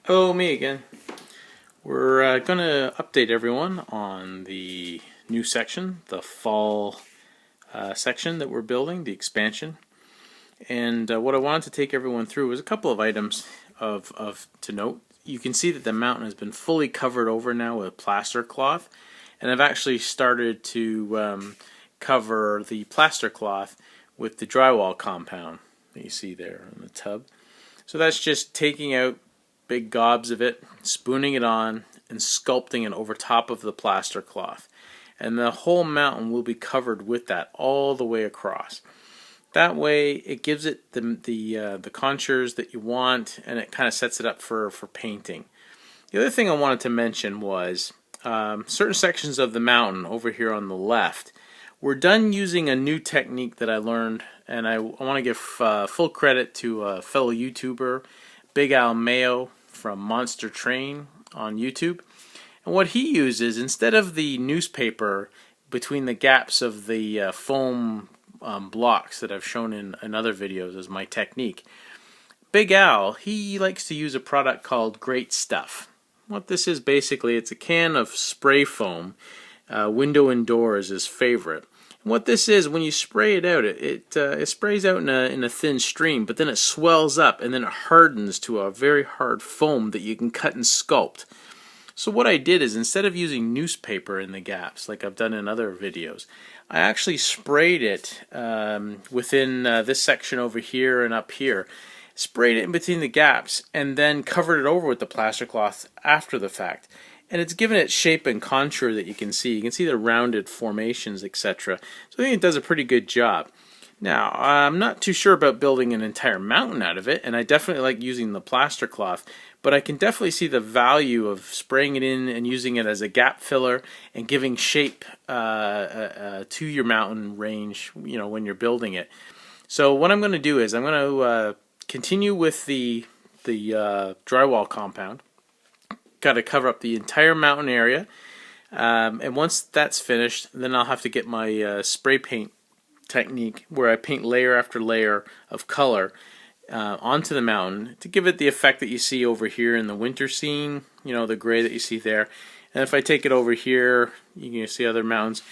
Oh, me again. We're going to update everyone on the new section, the fall section that we're building, the expansion. And what I wanted to take everyone through was a couple of items of to note. You can see that the mountain has been fully covered over now with plaster cloth, and I've actually started to cover the plaster cloth with the drywall compound that you see there in the tub. So that's just taking out big gobs of it, spooning it on, and sculpting it over top of the plaster cloth. And the whole mountain will be covered with that all the way across. That way, it gives it the contours that you want, and it kind of sets it up for painting. The other thing I wanted to mention was certain sections of the mountain over here on the left. We're done using a new technique that I learned, and I want to give full credit to a fellow YouTuber, Big Al Mayo from Monster Train on YouTube. And what he uses, instead of the newspaper between the gaps of the foam blocks that I've shown in other videos as my technique, Big Al, he likes to use a product called Great Stuff. What this is basically, it's a can of spray foam. Window and door is his favorite. And what this is, when you spray it out, it sprays out in a thin stream, but then it swells up and then it hardens to a very hard foam that you can cut and sculpt. So what I did is, instead of using newspaper in the gaps like I've done in other videos, I actually sprayed it within this section over here and up here. Sprayed it in between the gaps and then covered it over with the plaster cloth after the fact. And it's given it shape and contour that you can see. You can see the rounded formations, etc. So I think it does a pretty good job. Now, I'm not too sure about building an entire mountain out of it, and I definitely like using the plaster cloth, but I can definitely see the value of spraying it in and using it as a gap filler and giving shape to your mountain range, when you're building it. So what I'm going to do is I'm going to continue with the drywall compound. Got to cover up the entire mountain area, and once that's finished, then I'll have to get my spray paint technique where I paint layer after layer of color onto the mountain to give it the effect that you see over here in the winter scene, the gray that you see there. And if I take it over here, you can see other mountains,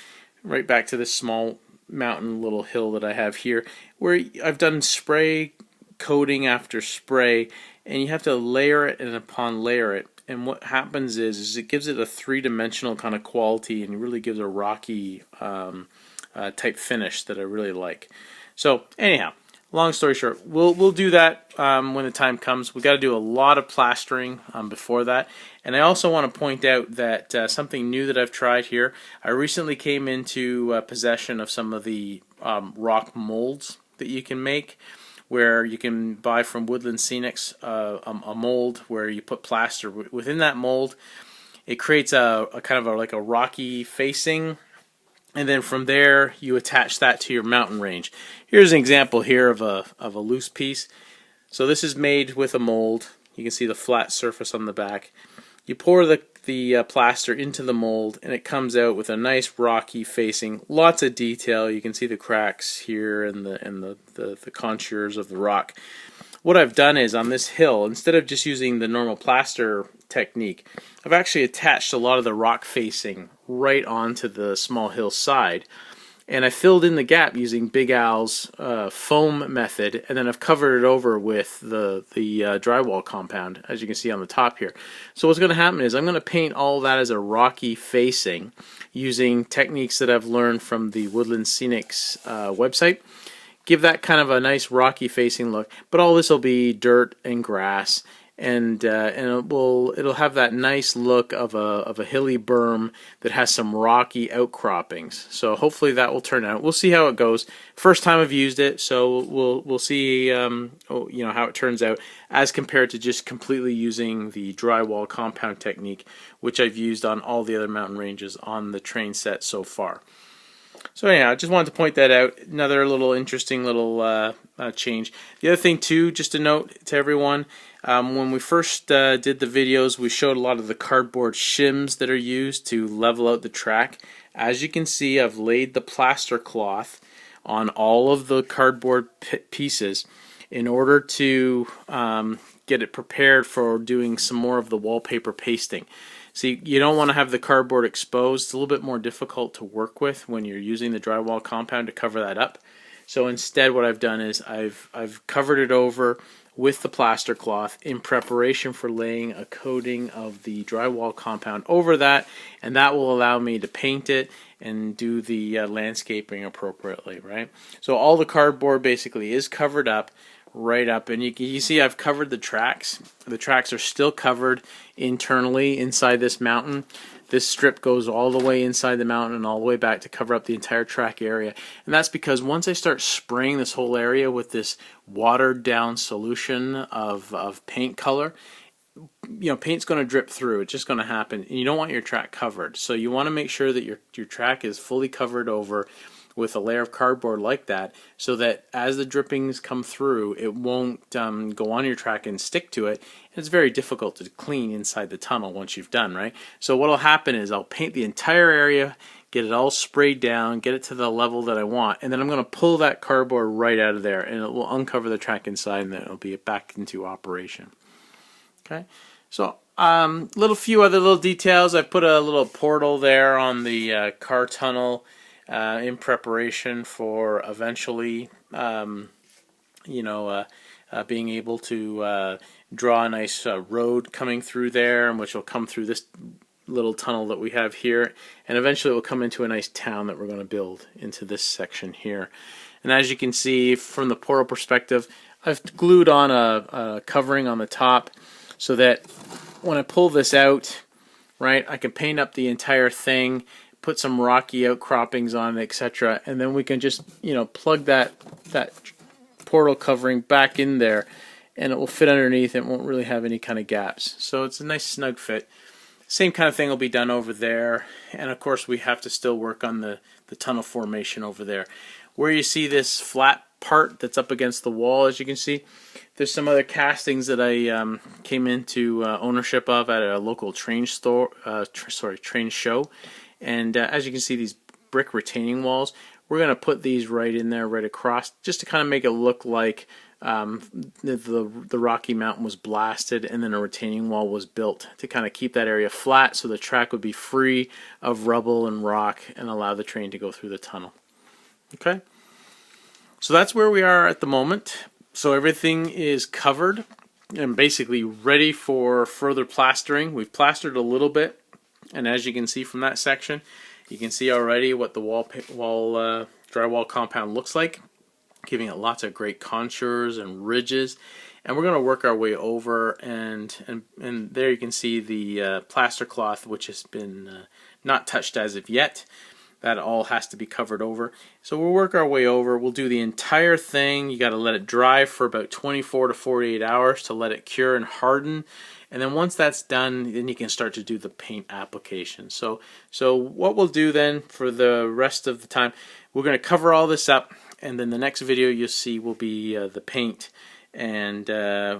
right back to this small mountain little hill that I have here, where I've done spray coating after spray, and you have to layer it and upon layer it. And what happens is it gives it a three-dimensional kind of quality and really gives a rocky type finish that I really like. So anyhow, long story short, we'll do that when the time comes. We've got to do a lot of plastering before that. And I also want to point out that something new that I've tried here, I recently came into possession of some of the rock molds that you can make, where you can buy from Woodland Scenics a mold where you put plaster within that mold. It creates a kind of like a rocky facing, and then from there you attach that to your mountain range. Here's an example here of a loose piece. So this is made with a mold. You can see the flat surface on the back. You pour the plaster into the mold, and it comes out with a nice rocky facing, lots of detail. You can see the cracks here and the contours of the rock. What I've done is, on this hill, instead of just using the normal plaster technique, I've actually attached a lot of the rock facing right onto the small hillside. And I filled in the gap using Big Al's foam method, and then I've covered it over with the drywall compound, as you can see on the top here. So what's going to happen is I'm going to paint all that as a rocky facing using techniques that I've learned from the Woodland Scenics website. Give that kind of a nice rocky facing look, but all this will be dirt and grass. And it'll have that nice look of a hilly berm that has some rocky outcroppings. So hopefully that will turn out. We'll see how it goes. First time I've used it, so we'll see how it turns out as compared to just completely using the drywall compound technique, which I've used on all the other mountain ranges on the train set so far. So anyhow, I just wanted to point that out. Another little interesting little change. The other thing too, just a note to everyone, when we first did the videos, we showed a lot of the cardboard shims that are used to level out the track. As you can see, I've laid the plaster cloth on all of the cardboard pieces in order to get it prepared for doing some more of the wallpaper pasting. See, you don't want to have the cardboard exposed. It's a little bit more difficult to work with when you're using the drywall compound to cover that up. So instead what I've done is I've covered it over with the plaster cloth in preparation for laying a coating of the drywall compound over that, and that will allow me to paint it and do the landscaping appropriately, right? So all the cardboard basically is covered up, right up, and you see I've covered the tracks. The tracks are still covered internally inside this mountain. This strip goes all the way inside the mountain and all the way back to cover up the entire track area. And that's because once I start spraying this whole area with this watered down solution of paint color, paint's going to drip through. It's just going to happen. And you don't want your track covered. So you want to make sure that your track is fully covered over with a layer of cardboard like that, so that as the drippings come through, it won't go on your track and stick to it. It's very difficult to clean inside the tunnel once you've done, right? So what will happen is I'll paint the entire area, get it all sprayed down, get it to the level that I want, and then I'm going to pull that cardboard right out of there, and it will uncover the track inside, and then it'll be back into operation. Okay, so few other little details. I put a little portal there on the car tunnel in preparation for eventually, being able to draw a nice road coming through there, and which will come through this little tunnel that we have here, and eventually it will come into a nice town that we're going to build into this section here. And as you can see from the portal perspective, I've glued on a covering on the top so that when I pull this out, right, I can paint up the entire thing, put some rocky outcroppings on it, etc., and then we can just plug that portal covering back in there, and it will fit underneath. It won't really have any kind of gaps, so it's a nice snug fit. Same kind of thing will be done over there, and of course we have to still work on the tunnel formation over there. Where you see this flat part that's up against the wall, as you can see, there's some other castings that I came into ownership of at a local train show. And as you can see, these brick retaining walls, we're going to put these right in there, right across, just to kind of make it look like the Rocky Mountain was blasted and then a retaining wall was built to kind of keep that area flat so the track would be free of rubble and rock and allow the train to go through the tunnel. Okay, so that's where we are at the moment. So everything is covered and basically ready for further plastering. We've plastered a little bit, and as you can see from that section, you can see already what the drywall compound looks like, giving it lots of great contours and ridges. And we're going to work our way over, and there you can see the plaster cloth, which has been not touched as of yet. That all has to be covered over. So we'll work our way over. We'll do the entire thing. You got to let it dry for about 24 to 48 hours to let it cure and harden. And then once that's done, then you can start to do the paint application. So what we'll do then for the rest of the time, we're going to cover all this up, and then the next video you'll see will be the paint. And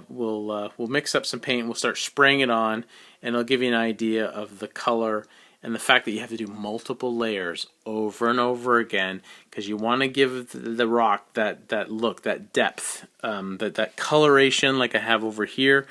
we'll mix up some paint, and we'll start spraying it on, and it'll give you an idea of the color and the fact that you have to do multiple layers over and over again, because you want to give the rock that look, that depth, that coloration like I have over here,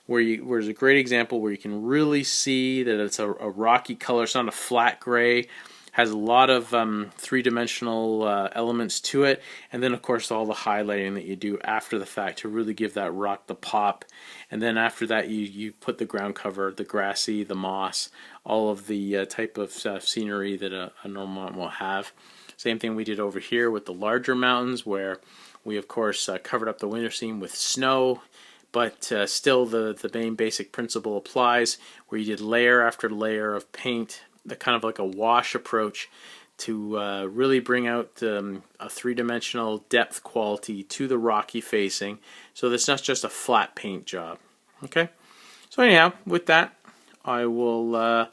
where's a great example where you can really see that it's a rocky color. It's not a flat gray. Has a lot of three-dimensional elements to it, and then of course all the highlighting that you do after the fact to really give that rock the pop. And then after that you put the ground cover, the grassy, the moss, all of the type of scenery that a normal mountain will have. Same thing we did over here with the larger mountains, where we of course covered up the winter scene with snow, but still the main basic principle applies, where you did layer after layer of paint, the kind of like a wash approach to really bring out a three-dimensional depth quality to the rocky facing, so that's not just a flat paint job. Okay, so anyhow, with that, I will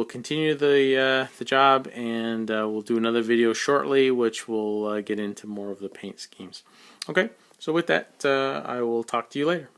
continue the job, and we'll do another video shortly, which will get into more of the paint schemes. Okay, so with that, I will talk to you later.